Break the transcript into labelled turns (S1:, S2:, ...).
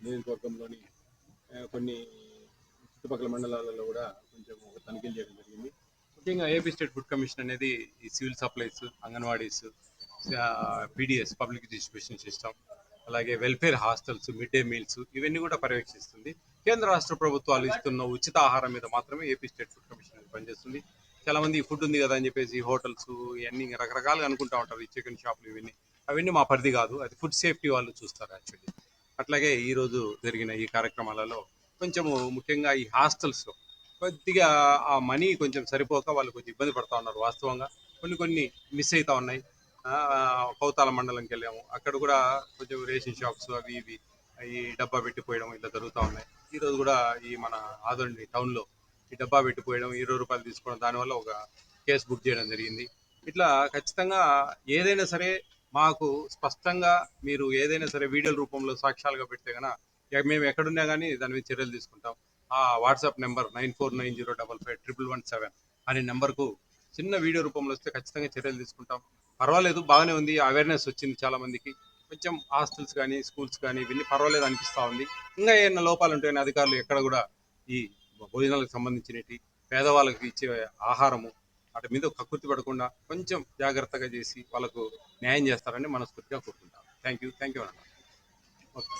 S1: నియోజకవర్గంలోని కొన్ని చుట్టుపక్కల మండలాలలో కూడా కొంచెం ఒక తనిఖీలు చేయడం జరిగింది. ముఖ్యంగా ఏపీ స్టేట్ ఫుడ్ కమిషన్ అనేది ఈ civil supplies, anganwadis, PDS public distribution system, అలాగే welfare hostels, mid day meals ఇవన్నీ కూడా పర్యవేక్షిస్తుంది. కేంద్ర రాష్ట్ర ప్రభుత్వాలు ఇస్తున్న ఉచిత ఆహారం మీద మాత్రమే ఏపీ స్టేట్ ఫుడ్ కమిషన్ అనేది పనిచేస్తుంది. చాలా మంది ఫుడ్ ఉంది కదా అని చెప్పేసి హోటల్స్ ఇవన్నీ రకరకాలుగా అనుకుంటా ఉంటారు. ఈ చికెన్ షాపులు అవన్నీ మా పరిధి కాదు. అది ఫుడ్ సేఫ్టీ వాళ్ళు చూస్తారు యాక్చువల్లీ. అట్లాగే ఈరోజు జరిగిన ఈ కార్యక్రమాలలో కొంచెము ముఖ్యంగా ఈ హాస్టల్స్లో కొద్దిగా ఆ మనీ కొంచెం సరిపోక వాళ్ళు కొంచెం ఇబ్బంది పడుతూ ఉన్నారు. వాస్తవంగా కొన్ని మిస్ అవుతా ఉన్నాయి. కౌతాల మండలంకి వెళ్ళాము, అక్కడ కూడా కొంచెం రేషన్ షాప్స్ అవి ఇవి ఈ డబ్బా పెట్టిపోయడం ఇలా జరుగుతూ ఉన్నాయి. ఈరోజు కూడా ఈ మన ఆదోని టౌన్లో ఈ డబ్బా పెట్టిపోయడం, ₹20 తీసుకోవడం, దానివల్ల ఒక కేసు బుక్ చేయడం జరిగింది. ఇట్లా ఖచ్చితంగా ఏదైనా సరే మాకు స్పష్టంగా మీరు ఏదైనా సరే వీడియోల రూపంలో సాక్ష్యాలుగా పెడితే కనుక మేము ఎక్కడున్నా కానీ దాని మీద చర్యలు తీసుకుంటాం. ఆ వాట్సాప్ నెంబర్ 9490551117 అనే నెంబర్కు చిన్న వీడియో రూపంలో వస్తే ఖచ్చితంగా చర్యలు తీసుకుంటాం. పర్వాలేదు, బాగానే ఉంది, అవేర్నెస్ వచ్చింది చాలా మందికి. కొంచెం హాస్టల్స్ కానీ స్కూల్స్ కానీ ఇవన్నీ పర్వాలేదు అనిపిస్తూ ఉంది. ఇంకా ఏమైనా లోపాలు ఉంటాయని అధికారులు ఎక్కడ కూడా ఈ భోజనాలకు సంబంధించినవి, పేదవాళ్ళకి ఇచ్చే ఆహారము వాటి మీద కక్కుర్తి పడకుండా కొంచెం జాగ్రత్తగా చేసి వాళ్ళకు న్యాయం చేస్తారని మనస్ఫూర్తిగా కోరుకుంటాను. థ్యాంక్ యూ అన్న. ఓకే.